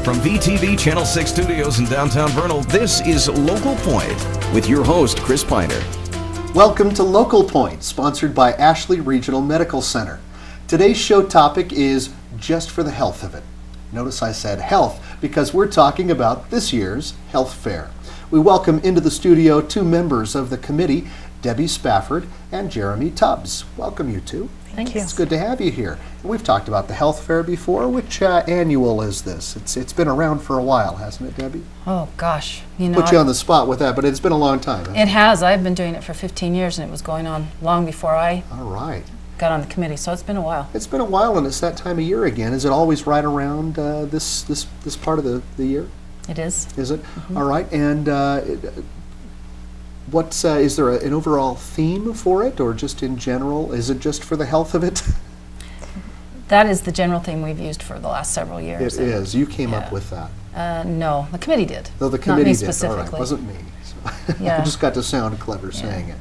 From VTV Channel 6 Studios in downtown Vernal, this is Local Point with your host, Chris Piner. Welcome to Local Point, sponsored by Ashley Regional Medical Center. Today's show topic is just for the health of it. Notice I said health because we're talking about this year's health fair. We welcome into the studio two members of the committee, Debbie Spafford and Jeremy Tubbs. Welcome, you two. Thank you. It's good to have you here. We've talked about the health fair before. Which annual is this? It's been around for a while, hasn't it, Debbie? Oh gosh, you know. Put you on the spot with that, but it's been a long time. It has. I've been doing it for 15 years, and it was going on long before I All right. got on the committee. So it's been a while. It's been a while, and it's that time of year again. Is it always right around this part of the year? It is. Is it? Mm-hmm. All right. And is there an overall theme for it, or just in general? Is it just for the health of it? That is the general theme we've used for the last several years. It is. You came up Yeah. with that. No, the committee did. Though the committee Not me did. specifically. All right. Wasn't me. So Yeah. I just got to sound clever saying it.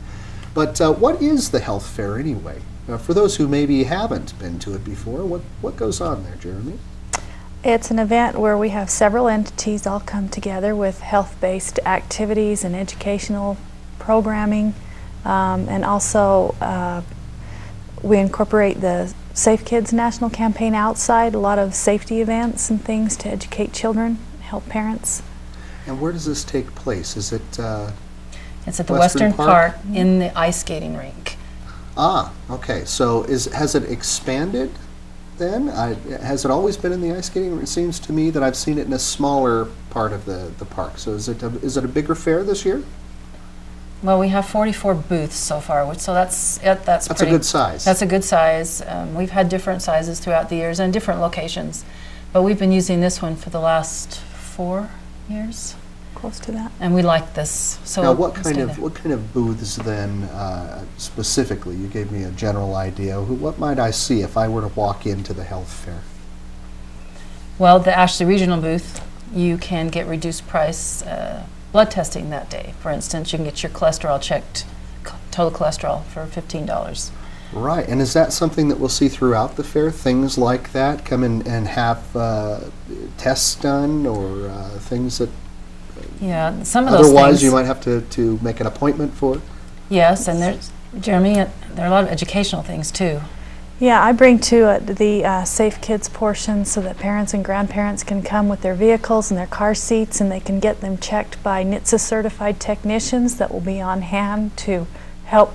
But what is the health fair anyway? For those who maybe haven't been to it before, what goes on there, Jeremy? It's an event where we have several entities all come together with health-based activities and educational programming, and also we incorporate the Safe Kids National Campaign outside, a lot of safety events and things to educate children, help parents. And where does this take place? Is it It's at the Western Western Park? Park in the ice skating rink. Okay. So has it expanded then? Has it always been in the ice skating rink? It seems to me that I've seen it in a smaller part of the park. So is it a bigger fair this year? Well, we have 44 booths so far, so that's That's a good size. That's a good size. We've had different sizes throughout the years and different locations, but we've been using this one for the last 4 years, Close to that. and we like this. So Now, we'll stay there. what kind of booths then specifically? You gave me a general idea. What might I see if I were to walk into the health fair? Well, the Ashley Regional booth, you can get reduced price blood testing that day. For instance, you can get your cholesterol checked, total cholesterol, for $15. Right, and is that something that we'll see throughout the fair? Things like that, come in and have tests done, or things that Yeah, some of those otherwise things. you might have to make an appointment for? Yes, and there's, Jeremy, there are a lot of educational things too. Yeah, I bring to the Safe Kids portion so that parents and grandparents can come with their vehicles and their car seats, and they can get them checked by NHTSA certified technicians that will be on hand to help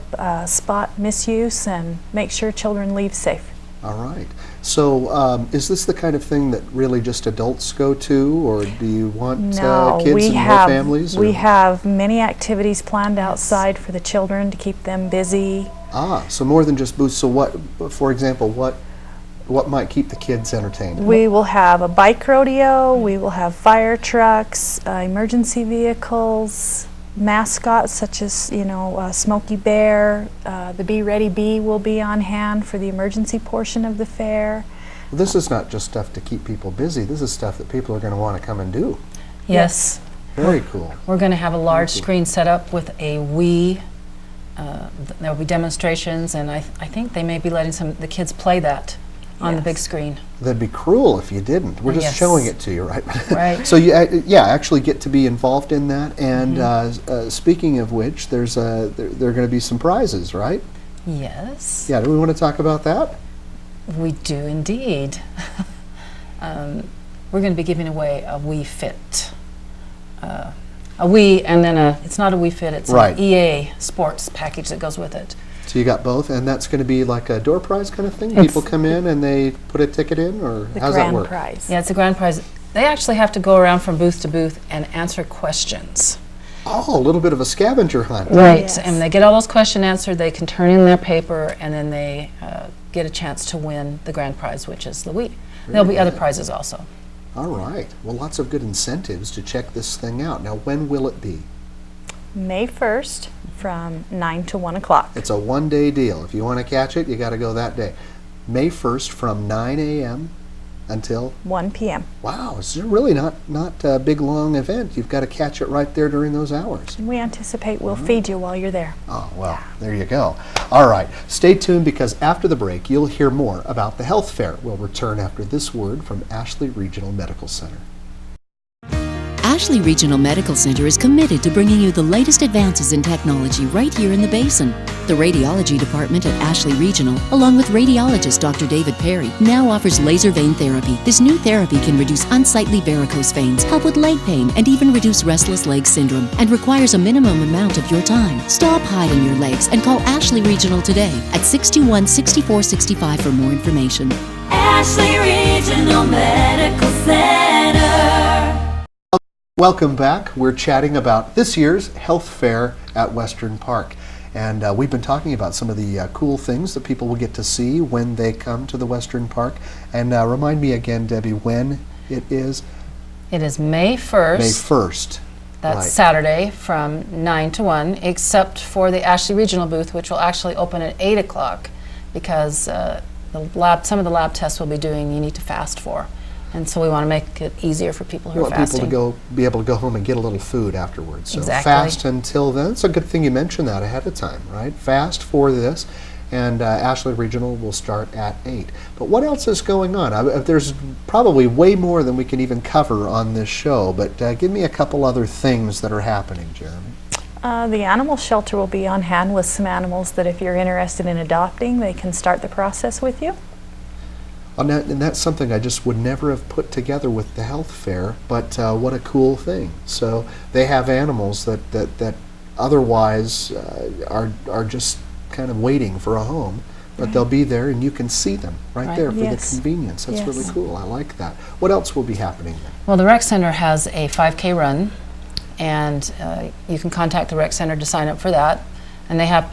spot misuse and make sure children leave safe. All right. So is this the kind of thing that really just adults go to, or do you want No, kids we and more have families? we or- have many activities planned outside for the children to keep them busy. So more than just booths. So what, for example, what might keep the kids entertained? We will have a bike rodeo, we will have fire trucks, emergency vehicles, mascots such as, Smokey Bear, the Be Ready Bee will be on hand for the emergency portion of the fair. This is not just stuff to keep people busy. This is stuff that people are going to want to come and do. Yes. Very cool. We're going to have a large screen set up with a Wii. There will be demonstrations, and I think they may be letting the kids play that on the big Yes. screen. That'd be cruel if you didn't. We're just Yes. showing it to you, right? Right. So you, actually get to be involved in that. And speaking of which, there are going to be some prizes, right? Yes. Yeah. Do we want to talk about that? We do indeed. We're going to be giving away a Wii Fit. A Wii, and then it's not a Wii Fit, it's Right. an EA Sports package that goes with it. So you got both, and that's going to be like a door prize kind of thing. It's- People come in and they put a ticket in, or The how's that grand work? prize. Yeah, it's a grand prize. They actually have to go around from booth to booth and answer questions. Oh, a little bit of a scavenger hunt. Right, Yes. and they get all those questions answered, they can turn in their paper, and then they get a chance to win the grand prize, which is the Wii. There'll be other good. prizes also. All right. Well, lots of good incentives to check this thing out. Now, when will it be? May 1st from 9 to 1 o'clock. It's a one-day deal. If you want to catch it, you got to go that day. May 1st from 9 a.m. until, 1 p.m. wow, it's really not a big, long event. You've got to catch it right there during those hours. And we anticipate we'll feed you while you're there. Oh, well, there you go. All right, stay tuned because after the break, you'll hear more about the health fair. We'll return after this word from Ashley Regional Medical Center. Ashley Regional Medical Center is committed to bringing you the latest advances in technology right here in the Basin. The radiology department at Ashley Regional, along with radiologist Dr. David Perry, now offers laser vein therapy. This new therapy can reduce unsightly varicose veins, help with leg pain, and even reduce restless leg syndrome, and requires a minimum amount of your time. Stop hiding your legs and call Ashley Regional today at 621-6465 for more information. Ashley Regional Medical Center. Welcome back. We're chatting about this year's health fair at Western Park. And we've been talking about some of the cool things that people will get to see when they come to the Western Park. And remind me again, Debbie, when it is? It is May 1st. May 1st. That's right. Saturday from 9 to 1, except for the Ashley Regional booth, which will actually open at 8 o'clock because some of the lab tests we'll be doing you need to fast for. And so we want to make it easier for people who are fasting. People to be able to go home and get a little food afterwards. So exactly. Fast until then. It's a good thing you mentioned that ahead of time, right? Fast for this. And Ashley Regional will start at 8. But what else is going on? There's probably way more than we can even cover on this show, but give me a couple other things that are happening, Jeremy. The animal shelter will be on hand with some animals that if you're interested in adopting, they can start the process with you. And that's something I just would never have put together with the health fair, but what a cool thing. So they have animals that otherwise are just kind of waiting for a home, but right. they'll be there and you can see them right there for yes. the convenience. That's yes. really cool. I like that. What else will be happening there? Well, the Rec Center has a 5K run, and you can contact the Rec Center to sign up for that. And they have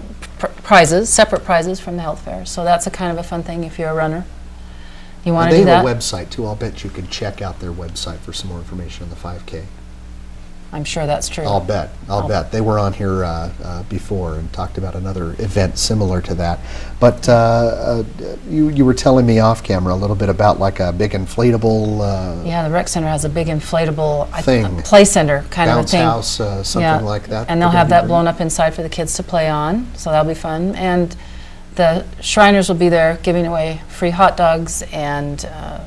prizes, separate prizes from the health fair. So that's a kind of a fun thing if you're a runner. You want to do that? They have a website too. I'll bet you can check out their website for some more information on the 5K. I'm sure that's true. I'll bet. I'll bet. They were on here before and talked about another event similar to that. But you were telling me off camera a little bit about like a big inflatable yeah, the Rec Center has a big inflatable thing. Play center kind of a bounce thing. house, something like that. And they'll have that blown up inside for the kids to play on, so that'll be fun. And the Shriners will be there giving away free hot dogs and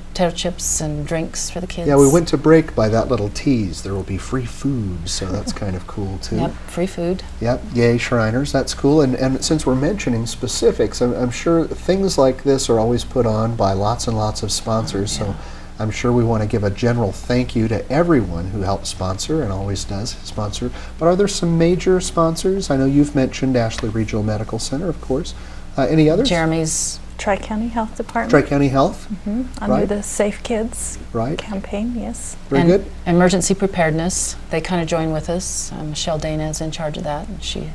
potato chips and drinks for the kids. Yeah, we went to break by that little tease. There will be free food, so that's kind of cool too. Yep, free food. Yep, yay Shriners, that's cool. And since we're mentioning specifics, I'm sure things like this are always put on by lots and lots of sponsors, so I'm sure we want to give a general thank you to everyone who helps sponsor and always does sponsor. But are there some major sponsors? I know you've mentioned Ashley Regional Medical Center, of course. Any others? Jeremy's Tri-County Health Department. Tri-County Health? Under right. the Safe Kids Right. campaign, yes. Very and good. Emergency preparedness. They kind of join with us. Michelle Dana is in charge of that, and she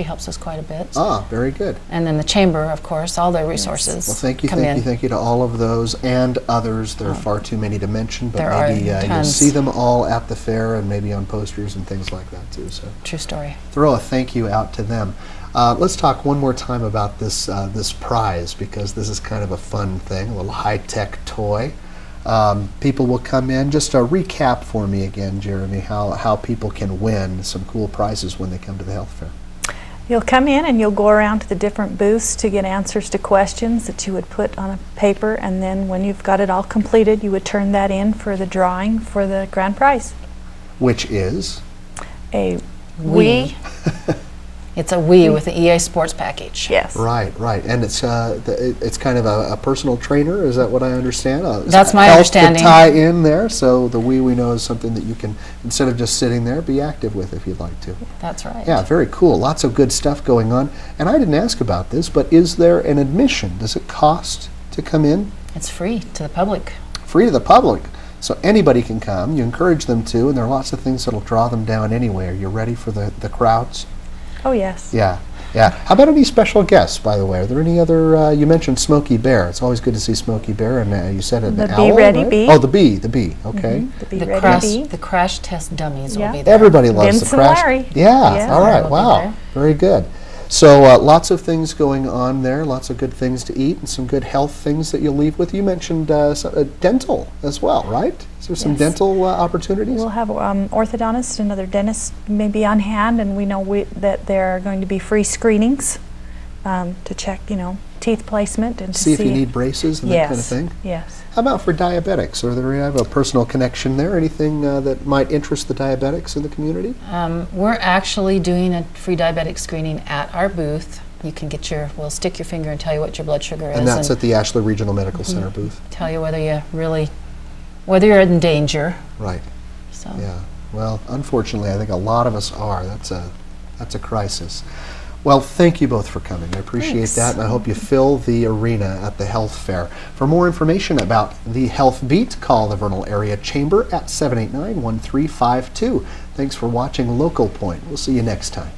helps us quite a bit. Ah, very good. And then the chamber, of course, all their resources. Well, thank you, come in. thank you to all of those and others. There are far too many to mention, but There are maybe you'll tons. see them all at the fair and maybe on posters and things like that too. So True story. throw a thank you out to them. Let's talk one more time about this this prize, because this is kind of a fun thing, a little high-tech toy. People will come in. Just a recap for me again, Jeremy, how people can win some cool prizes when they come to the health fair. You'll come in and you'll go around to the different booths to get answers to questions that you would put on a paper, and then when you've got it all completed, you would turn that in for the drawing for the grand prize. Which is? A Wii. It's a Wii with the EA Sports package. Yes. Right, and it's kind of a personal trainer. Is that what I understand? That's my understanding. To tie in there, so the Wii we know is something that you can, instead of just sitting there, be active with if you'd like to. That's right. Yeah, very cool. Lots of good stuff going on. And I didn't ask about this, but is there an admission? Does it cost to come in? It's free to the public. Free to the public. So anybody can come. You encourage them to, and there are lots of things that'll draw them down anyway. Are you ready for the crowds? Oh, yes. Yeah. How about any special guests, by the way? Are there any other, you mentioned Smokey Bear. It's always good to see Smokey Bear, and you said an The owl, Be Ready right? Bee. Oh, the bee, okay. The Be Ready Bee. The crash test dummies Yeah. will be there. Everybody loves Vince the and crash. Larry. Yeah, Yeah. all right, They'll be wow. there. Very good. So lots of things going on there, lots of good things to eat, and some good health things that you'll leave with. You mentioned dental as well, right? Is there some Yes. dental opportunities? We'll have orthodontist and other dentist maybe on hand, and we know that there are going to be free screenings to check, teeth placement and to See if you need braces and that kind of Yes, thing? yes. How about for diabetics? Are there, I have a personal connection there. Anything that might interest the diabetics in the community? We're actually doing a free diabetic screening at our booth. You can get we'll stick your finger and tell you what your blood sugar is. And that's at the Ashley Regional Medical Center booth. Tell you whether you're in danger. Right. So. Yeah. Well, unfortunately, I think a lot of us are. That's a crisis. Well, thank you both for coming. I appreciate Thanks. that, and I hope you fill the arena at the health fair. For more information about the Health Beat, call the Vernal Area Chamber at 789-1352. Thanks for watching Local Point. We'll see you next time.